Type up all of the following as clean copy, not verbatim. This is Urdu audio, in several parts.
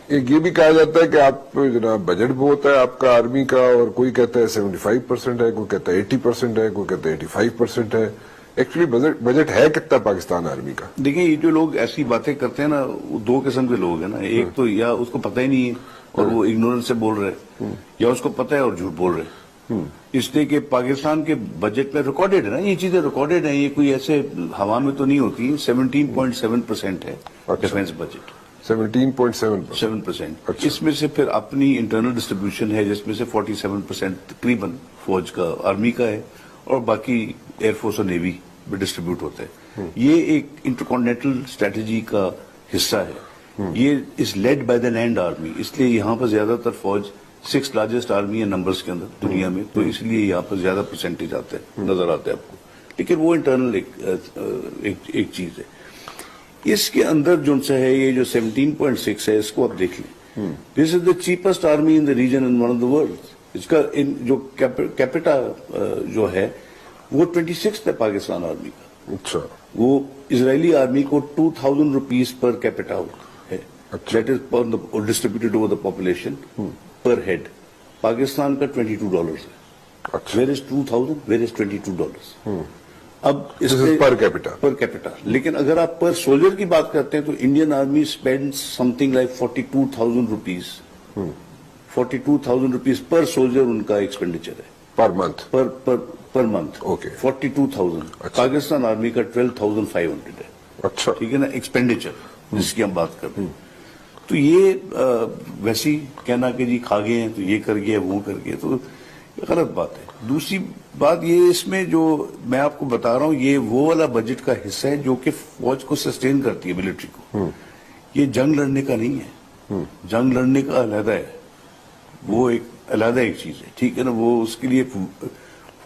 ایک یہ بھی کہا جاتا ہے کہ آپ جناب بجٹ بہت ہے آپ کا آرمی کا، اور کوئی کہتا ہے 75% ہے، کوئی کہتا ہے 80% ہے، کوئی کہتا ہے 85% ہے. ایکچولی بجٹ ہے کتنا پاکستان آرمی کا؟ دیکھیں یہ جو لوگ ایسی باتیں کرتے ہیں نا، وہ دو قسم کے لوگ ہیں نا. ایک تو یا اس کو پتہ ہی نہیں ہے اور وہ اگنورنس سے بول رہے، یا اس کو پتہ ہے اور جھوٹ بول رہے. اس لیے کہ پاکستان کے بجٹ میں ریکارڈڈ ہے نا، یہ چیزیں ریکارڈڈ ہیں، یہ کوئی ایسے ہوا میں تو نہیں ہوتی. 17.7% ہے ڈیفنس بجٹ. 17.7%. اس میں سے پھر اپنی انٹرنل ڈسٹریبیوشن ہے جس میں سے 47% تقریباً فوج کا، آرمی کا ہے، اور باقی ایئر فورس اور نیوی میں ڈسٹریبیوٹ ہوتا ہے. یہ ایک انٹرکانٹیننٹل اسٹریٹجی کا حصہ ہے. یہ is led by the land army, اس لیے یہاں پر زیادہ تر فوج 6th لارجسٹ آرمی ہے نمبرز کے اندر دنیا میں، تو اس لیے یہاں پر زیادہ پرسنٹیج آتا ہے، نظر آتا ہے آپ کو. لیکن وہ انٹرنل ایک چیز ہے. اس کے اندر جو سا ہے یہ جو 17.6 ہے، اس کو آپ دیکھ لیں. This is the cheapest army in the region and one of the world. اس کا جو کیپیٹا جو ہے وہ 26 ہے پاکستان آرمی کا. اچھا. وہ اسرائیلی آرمی کو 2000 روپیز پر کیپیٹا ہے، that is distributed over the population per head. Pakistan کا $22 ہے. Where is 2000، where is $22. اب اس پر کیپیٹا. لیکن اگر آپ پر سولجر کی بات کرتے ہیں تو Indian army spend something like 42,000 rupees. 42,000 rupees per soldier ان کا ایکسپینڈیچر ہے per month. Per month. Okay. 42,000. Pakistan army کا 12,500 ہے. اچھا. ٹھیک ہے نا، ایکسپینڈیچر جس کی ہم بات کر رہے ہیں. تو یہ ویسی کہنا کہ جی کھا گئے ہیں تو یہ کر گیا وہ کر گیا، تو غلط بات ہے. دوسری بات یہ اس میں جو میں آپ کو بتا رہا ہوں، یہ وہ والا بجٹ کا حصہ ہے جو کہ فوج کو سسٹین کرتی ہے، ملٹری کو. یہ جنگ لڑنے کا نہیں ہے. جنگ لڑنے کا علیحدہ ہے، وہ ایک علیحدہ ایک چیز ہے. ٹھیک ہے نا، وہ اس کے لیے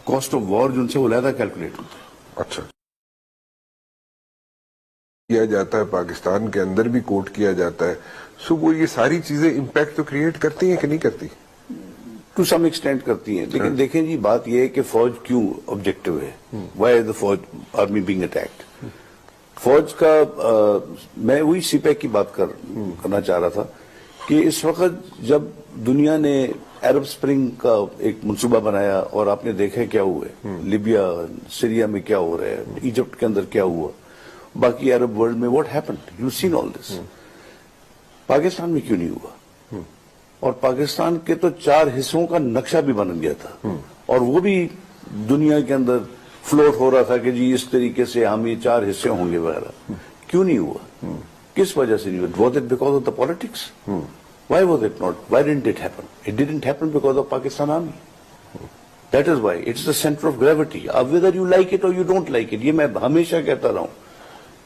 کاسٹ آف وار جو ان سے وہ علیحدہ کیلکولیٹ ہوتا ہے. اچھا. کیا جاتا ہے پاکستان کے اندر بھی کوٹ کیا جاتا ہے، سو وہ یہ ساری چیزیں امپیکٹ تو کریٹ کرتی ہیں کہ نہیں کرتی؟ ٹو سم ایکسٹینٹ کرتی ہیں. لیکن دیکھیں جی بات یہ ہے کہ فوج کیوں آبجیکٹو ہے، وائی از دا فوج آرمی بینگ اٹیکڈ. فوج کا میں وہی سی پیک کی بات کرنا چاہ رہا تھا کہ اس وقت جب دنیا نے عرب سپرنگ کا ایک منصوبہ بنایا اور آپ نے دیکھا کیا ہوا ہے، لیبیا سیریا میں کیا ہو رہا ہے، ایجپٹ کے اندر کیا ہوا، باقی عرب ورلڈ میں واٹ ہیپنڈ، یو سین آل دس. پاکستان میں کیوں نہیں ہوا؟ اور پاکستان کے تو 4 حصوں کا نقشہ بھی بن گیا تھا، اور وہ بھی دنیا کے اندر فلوٹ ہو رہا تھا کہ جی اس طریقے سے ہم یہ 4 حصے ہوں گے وغیرہ. کیوں نہیں ہوا؟ کس وجہ سے نہیں ہوا؟ Was it because of the politics? Why was it not? Why didn't it happen? It didn't happen because of Pakistan army. That is why it's the centre of gravity. اب whether you like it or you don't like it, یہ میں ہمیشہ کہتا رہا ہوں،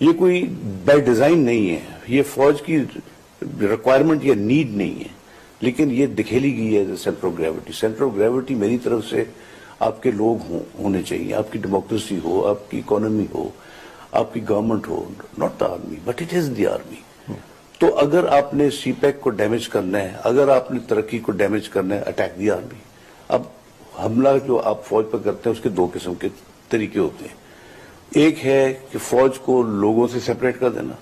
یہ کوئی بائی ڈیزائن نہیں ہے، یہ فوج کی ریکوائرمنٹ یا نیڈ نہیں ہے، لیکن یہ دکھیلی گئی ہے centre of gravity. Centre of gravity میری طرف سے آپ کے لوگ ہونے چاہیے، آپ کی ڈیموکریسی ہو، آپ کی اکانومی ہو، آپ کی government who, not the army but it is the army. تو اگر آپ نے سی پیک کو ڈیمیج کرنا ہے، اگر آپ نے ترقی کو ڈیمیج کرنا ہے، اٹیک دی آرمی. اب حملہ جو آپ فوج پر کرتے ہیں اس کے 2 قسم کے طریقے ہوتے ہیں. ایک ہے کہ فوج کو لوگوں سے سپریٹ کر دینا،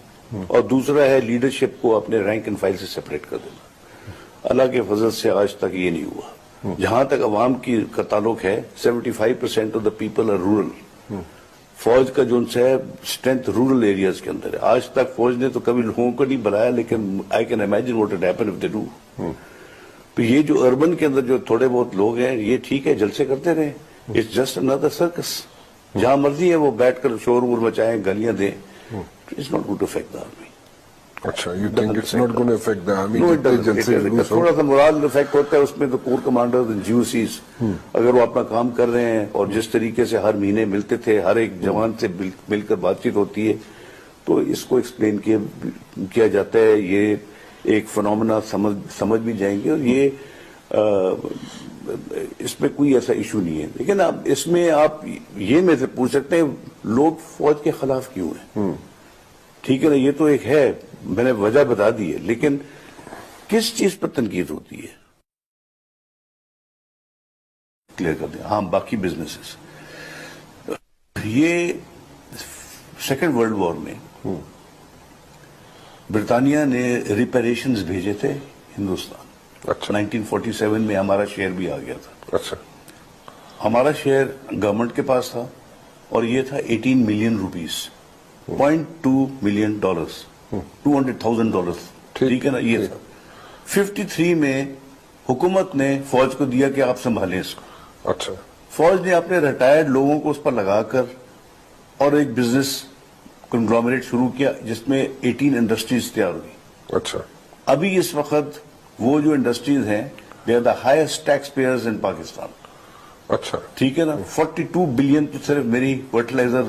اور دوسرا ہے لیڈرشپ کو اپنے رینک اینڈ فائل سے سپریٹ کر دینا. اللہ کے فضل سے آج تک یہ نہیں ہوا. جہاں تک عوام کا تعلق ہے، 75% of the people are rural. فوج کا جو ہے اسٹرینتھ رورل ایریاز کے اندر ہے. آج تک فوج نے تو کبھی لوگوں کو نہیں بنایا، لیکن I can imagine what would happen if they do. تو یہ جو اربن کے اندر جو تھوڑے بہت لوگ ہیں، یہ ٹھیک ہے، جلسے کرتے رہے. It's just another circus. جہاں مرضی ہے وہ بیٹھ کر شور وور مچائیں، گالیاں دیں. It's not got to affect the army. اچھا، you think it's not gonna affect the army? تھوڑا سا مرال افیکٹ ہوتا ہے اس میں. تو کور کمانڈرز اینڈ GOCs اگر وہ اپنا کام کر رہے ہیں، اور جس طریقے سے ہر مہینے ملتے تھے، ہر ایک جوان سے مل کر بات چیت ہوتی ہے، تو اس کو ایکسپلین کیا جاتا ہے. یہ ایک فنومنا سمجھ بھی جائیں گے، اور یہ اس میں کوئی ایسا ایشو نہیں ہے. لیکن اب اس میں آپ یہ میں سے پوچھ سکتے ہیں لوگ فوج کے خلاف کیوں ہیں. ٹھیک ہے نا، یہ تو ایک ہے، میں نے وجہ بتا دی ہے، لیکن کس چیز پر تنقید ہوتی ہے کلیئر کر دیں. ہاں، باقی بزنسز، یہ 2nd ورلڈ وار میں برطانیہ نے ریپیریشنز بھیجے تھے ہندوستان. اچھا 1947 میں ہمارا شیئر بھی آ گیا تھا. اچھا ہمارا شیئر گورنمنٹ کے پاس تھا اور یہ تھا 18 ملین روپیز, $0.2 ملین, $200,000. ٹھیک ہے نا, یہ تھا. 53 میں حکومت نے فوج کو دیا کہ آپ سنبھالیں اس کو. اچھا فوج نے اپنے ریٹائرڈ لوگوں کو اس پر لگا کر اور ایک بزنس کنگلومریٹ شروع کیا جس میں 18 انڈسٹریز تیار ہوئی. اچھا ابھی اس وقت وہ جو انڈسٹریز ہیں they are the highest tax payers in Pakistan. اچھا ٹھیک ہے نا, 42 بلین تو صرف میری فرٹیلائزر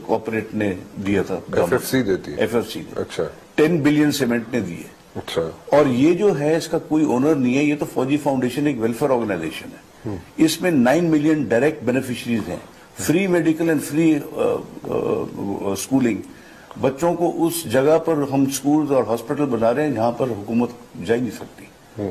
کارپوریٹ نے دیا تھا. FFC دیتی ہے. FFC نے. اچھا 10 بلین سیمنٹ نے دیے. اچھا اور یہ جو ہے اس کا کوئی اونر نہیں ہے, یہ تو فوجی فاؤنڈیشن ایک ویلفیئر آرگنائزیشن ہے. اس میں 9 ملین ڈائریکٹ بینیفیشریز ہیں. Free medical and free schooling. بچوں کو اس جگہ پر ہم اسکولز اور ہاسپٹل بنا رہے ہیں جہاں پر حکومت جا نہیں سکتی.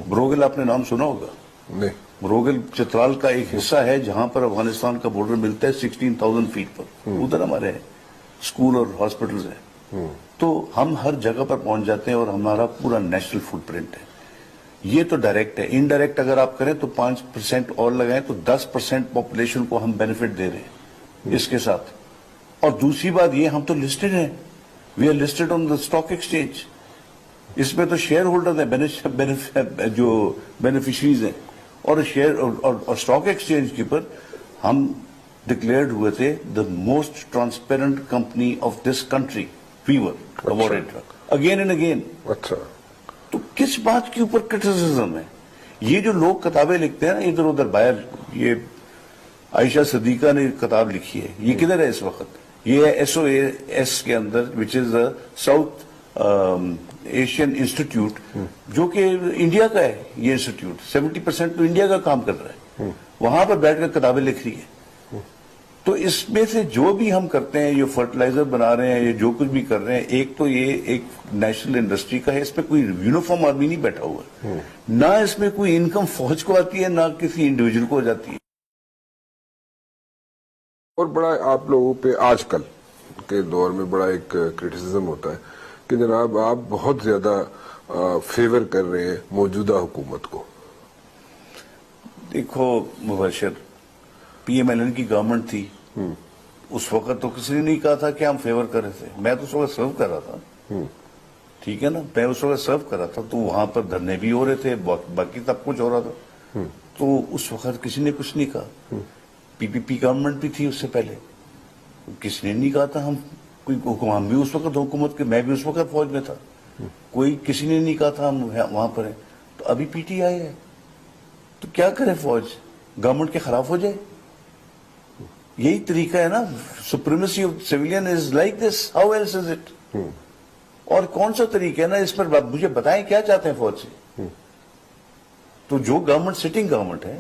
بروگل آپ نے نام سنا ہوگا. نہیں. بروگل چترال کا ایک حصہ ہے جہاں پر افغانستان کا بارڈر ملتا ہے 16,000 فیٹ پر. ادھر ہمارے اسکول اور ہاسپٹلز ہیں. تو ہم ہر جگہ پر پہنچ جاتے ہیں اور ہمارا پورا نیشنل فٹ پرنٹ ہے. یہ تو ڈائریکٹ ہے. انڈائریکٹ اگر آپ کریں تو 5% اور لگائیں تو 10% پاپولیشن کو ہم بینیفٹ دے رہے ہیں اس کے ساتھ. اور دوسری بات یہ, ہم تو لسٹڈ ہیں, we are listed on the stock exchange. اس میں تو شیئر ہولڈر ہیں جو بینیفیشریز ہیں, اور شیئر اور اسٹاک ایکسچینج کے پر ہم ڈکلیئرڈ ہوئے تھے the most transparent company of this country. We were award again and again. اچھا تو کس بات کے اوپر کرٹیسزم ہے؟ یہ جو لوگ کتابیں لکھتے ہیں نا ادھر ادھر باہر, یہ عائشہ صدیقہ نے کتاب لکھی ہے, یہ کدھر ہے اس وقت؟ یہ ہے SOAS کے اندر وچ از ساؤتھ ایشین انسٹیٹیوٹ, جو کہ انڈیا کا ہے. یہ انسٹیٹیوٹ 70% تو انڈیا کا کام کر رہا ہے. وہاں پر بیٹھ کر کتابیں لکھ رہی ہے. تو اس میں سے جو بھی ہم کرتے ہیں, یہ فرٹیلائزر بنا رہے ہیں, یہ جو کچھ بھی کر رہے ہیں, ایک تو یہ ایک نیشنل انڈسٹری کا ہے. اس میں کوئی یونیفارم آدمی نہیں بیٹھا ہوا ہے. نہ اس میں کوئی انکم فوج کو آتی ہے نہ کسی انڈیویجل کو ہو جاتی ہے. اور بڑا آپ لوگوں پہ آج کل کے دور میں بڑا ایک کرٹیسزم ہوتا ہے کہ جناب آپ بہت زیادہ فیور کر رہے ہیں موجودہ حکومت کو. دیکھو مبشر, PMLN کی گورنمنٹ تھی, اس وقت تو کسی نے نہیں کہا تھا کہ ہم فیور کر رہے تھے. میں تو اس وقت سرو کر رہا تھا. ٹھیک ہے نا, میں اس وقت سرو کر رہا تھا. تو وہاں پر دھرنے بھی ہو رہے تھے, باقی سب کچھ ہو رہا تھا. تو اس وقت کسی نے کچھ نہیں کہا. PPP گورنمنٹ بھی تھی اس سے پہلے, کسی نے نہیں کہا تھا ہم کوئی ہم بھی اس وقت حکومت کے, میں بھی اس وقت فوج میں تھا, کوئی کسی نے نہیں کہا تھا ہم وہاں پر ہیں. تو ابھی PTI ہے, تو کیا کرے فوج؟ گورنمنٹ کے خلاف ہو جائے؟ یہی طریقہ ہے نا. Supremacy of civilian is like this, how else is it? اور کون سا طریقہ ہے نا اس پر مجھے بتائیں کیا چاہتے ہیں فوج سے. تو جو گورنمنٹ سٹنگ گورنمنٹ ہے,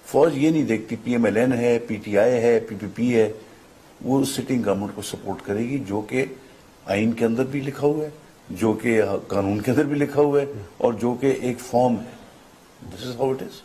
فوج یہ نہیں دیکھتی PMLN ہے, PTI ہے, PPP ہے, وہ سٹنگ گورنمنٹ کو سپورٹ کرے گی, جو کہ آئین کے اندر بھی لکھا ہوا ہے, جو کہ قانون کے اندر بھی لکھا ہوا ہے, اور جو کہ ایک فارم ہے. دس از ہاؤ اٹ از.